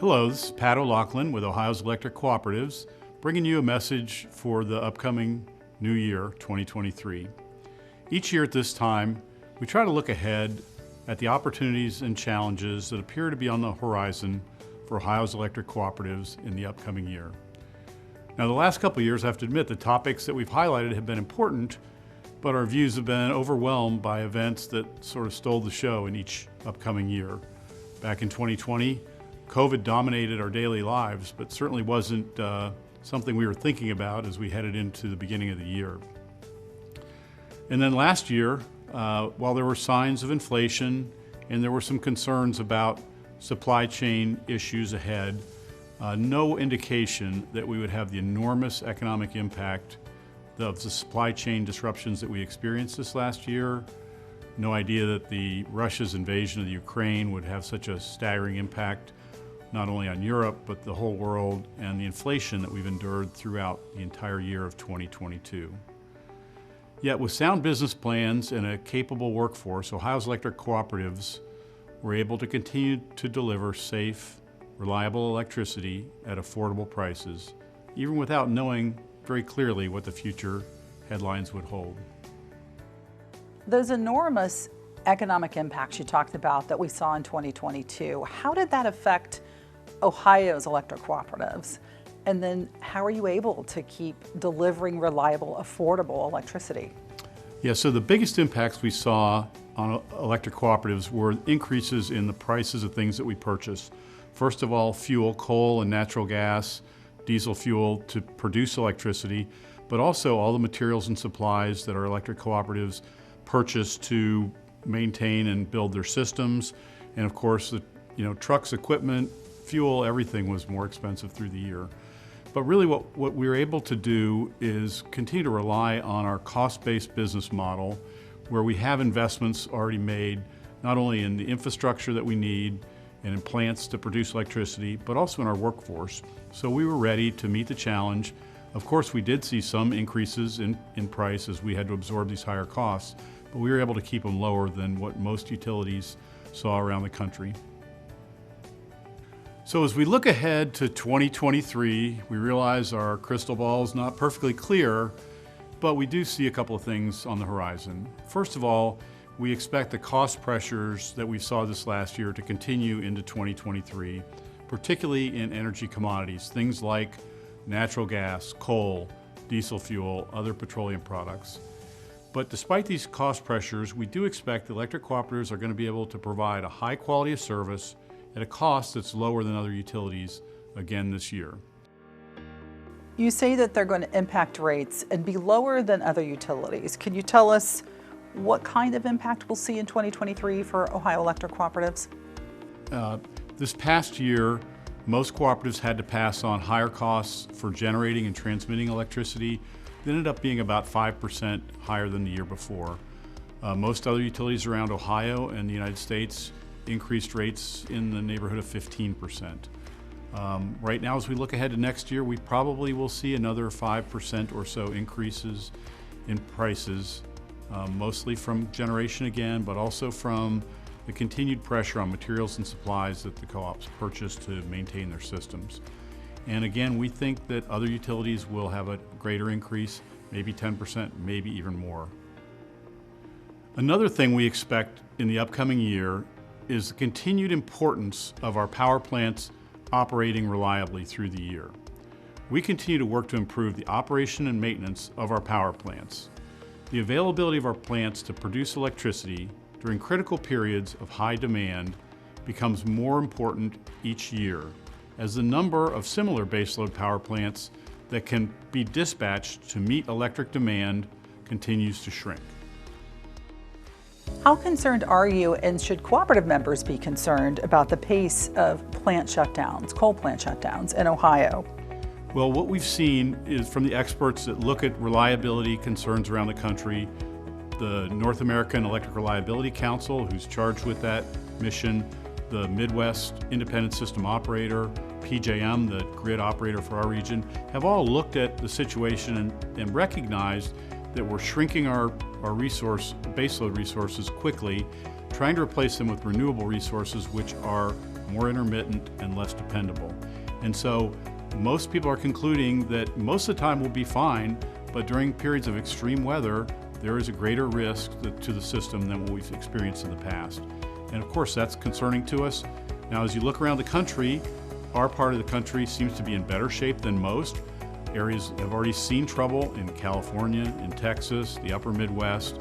Hello, this is Pat O'Loughlin with Ohio's Electric Cooperatives, bringing you a message for the upcoming new year, 2023. Each year at this time, we try to look ahead at the opportunities and challenges that appear to be on the horizon for Ohio's electric cooperatives in the upcoming year. Now, the last couple of years, I have to admit, the topics that we've highlighted have been important, but our views have been overwhelmed by events that sort of stole the show in each upcoming year. Back in 2020, COVID dominated our daily lives, but certainly wasn't something we were thinking about as we headed into the beginning of the year. And then last year, while there were signs of inflation and there were some concerns about supply chain issues ahead, no indication that we would have the enormous economic impact of the supply chain disruptions that we experienced this last year. No idea that Russia's invasion of the Ukraine would have such a staggering impact, not only on Europe, but the whole world, and the inflation that we've endured throughout the entire year of 2022. Yet with sound business plans and a capable workforce, Ohio's electric cooperatives were able to continue to deliver safe, reliable electricity at affordable prices, even without knowing very clearly what the future headlines would hold. Those enormous economic impacts you talked about that we saw in 2022, how did that affect Ohio's electric cooperatives? And then how are you able to keep delivering reliable, affordable electricity? Yeah, so the biggest impacts we saw on electric cooperatives were increases in the prices of things that we purchase. First of all, fuel, coal and natural gas, diesel fuel to produce electricity, but also all the materials and supplies that our electric cooperatives purchase to maintain and build their systems. And of course, trucks, equipment, fuel, everything was more expensive through the year. But really what we were able to do is continue to rely on our cost-based business model, where we have investments already made, not only in the infrastructure that we need and in plants to produce electricity, but also in our workforce. So we were ready to meet the challenge. Of course, we did see some increases in price as we had to absorb these higher costs, but we were able to keep them lower than what most utilities saw around the country. So as we look ahead to 2023, we realize our crystal ball is not perfectly clear, but we do see a couple of things on the horizon. First of all, we expect the cost pressures that we saw this last year to continue into 2023, particularly in energy commodities, things like natural gas, coal, diesel fuel, other petroleum products. But despite these cost pressures, we do expect electric cooperatives are going to be able to provide a high quality of service at a cost that's lower than other utilities again this year. You say that they're going to impact rates and be lower than other utilities. Can you tell us what kind of impact we'll see in 2023 for Ohio electric cooperatives? This past year, most cooperatives had to pass on higher costs for generating and transmitting electricity. They ended up being about 5% higher than the year before. Most other utilities around Ohio and the United States increased rates in the neighborhood of 15%. Right now, as we look ahead to next year, we probably will see another 5% or so increases in prices, mostly from generation again, but also from the continued pressure on materials and supplies that the co-ops purchase to maintain their systems. And again, we think that other utilities will have a greater increase, maybe 10%, maybe even more. Another thing we expect in the upcoming year is the continued importance of our power plants operating reliably through the year. We continue to work to improve the operation and maintenance of our power plants. The availability of our plants to produce electricity during critical periods of high demand becomes more important each year, as the number of similar baseload power plants that can be dispatched to meet electric demand continues to shrink. How concerned are you, and should cooperative members be concerned about the pace of plant shutdowns, coal plant shutdowns in Ohio? Well, what we've seen is from the experts that look at reliability concerns around the country, the North American Electric Reliability Council, who's charged with that mission, the Midwest Independent System Operator, PJM, the grid operator for our region, have all looked at the situation and recognized that we're shrinking our baseload resources quickly, trying to replace them with renewable resources which are more intermittent, and less dependable. And so most people are concluding that most of the time we'll be fine, but during periods of extreme weather, there is a greater risk to the system than what we've experienced in the past. And of course, that's concerning to us. Now, as you look around the country, our part of the country seems to be in better shape than most. Areas have already seen trouble in California, in Texas, the upper Midwest.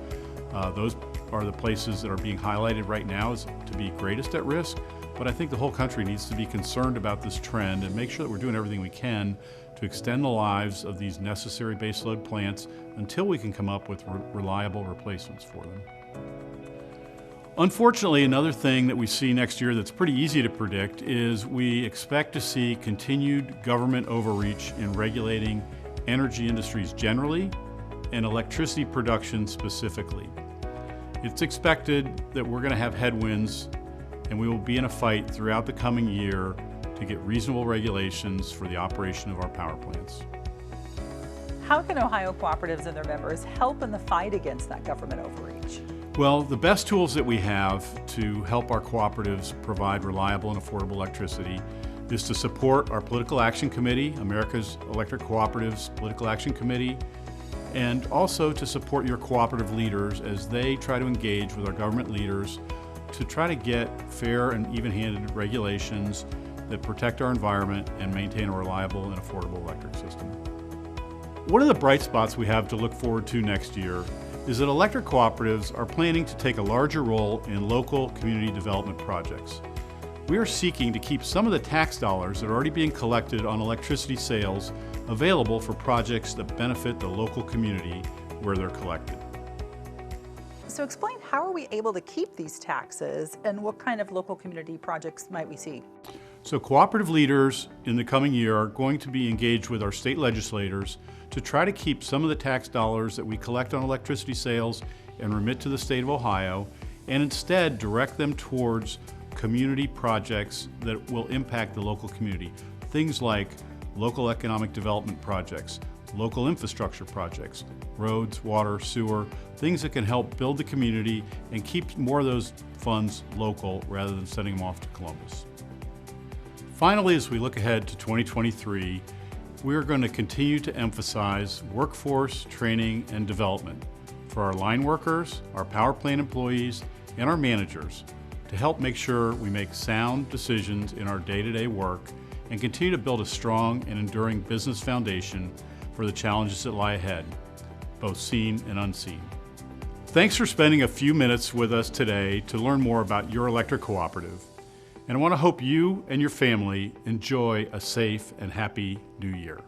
Those are the places that are being highlighted right now as to be greatest at risk. But I think the whole country needs to be concerned about this trend and make sure that we're doing everything we can to extend the lives of these necessary baseload plants until we can come up with reliable replacements for them. Unfortunately, another thing that we see next year that's pretty easy to predict is we expect to see continued government overreach in regulating energy industries generally and electricity production specifically. It's expected that we're going to have headwinds and we will be in a fight throughout the coming year to get reasonable regulations for the operation of our power plants. How can Ohio cooperatives and their members help in the fight against that government overreach? Well, the best tools that we have to help our cooperatives provide reliable and affordable electricity is to support our Political Action Committee, America's Electric Cooperatives Political Action Committee, and also to support your cooperative leaders as they try to engage with our government leaders to try to get fair and even-handed regulations that protect our environment and maintain a reliable and affordable electric system. One of the bright spots we have to look forward to next year is that electric cooperatives are planning to take a larger role in local community development projects. We are seeking to keep some of the tax dollars that are already being collected on electricity sales available for projects that benefit the local community where they're collected. So explain, how are we able to keep these taxes and what kind of local community projects might we see? So cooperative leaders in the coming year are going to be engaged with our state legislators to try to keep some of the tax dollars that we collect on electricity sales and remit to the state of Ohio, and instead direct them towards community projects that will impact the local community. Things like local economic development projects, local infrastructure projects, roads, water, sewer, things that can help build the community and keep more of those funds local rather than sending them off to Columbus. Finally, as we look ahead to 2023, we are going to continue to emphasize workforce training and development for our line workers, our power plant employees, and our managers to help make sure we make sound decisions in our day-to-day work and continue to build a strong and enduring business foundation for the challenges that lie ahead, both seen and unseen. Thanks for spending a few minutes with us today to learn more about your electric cooperative. And I want to hope you and your family enjoy a safe and happy new year.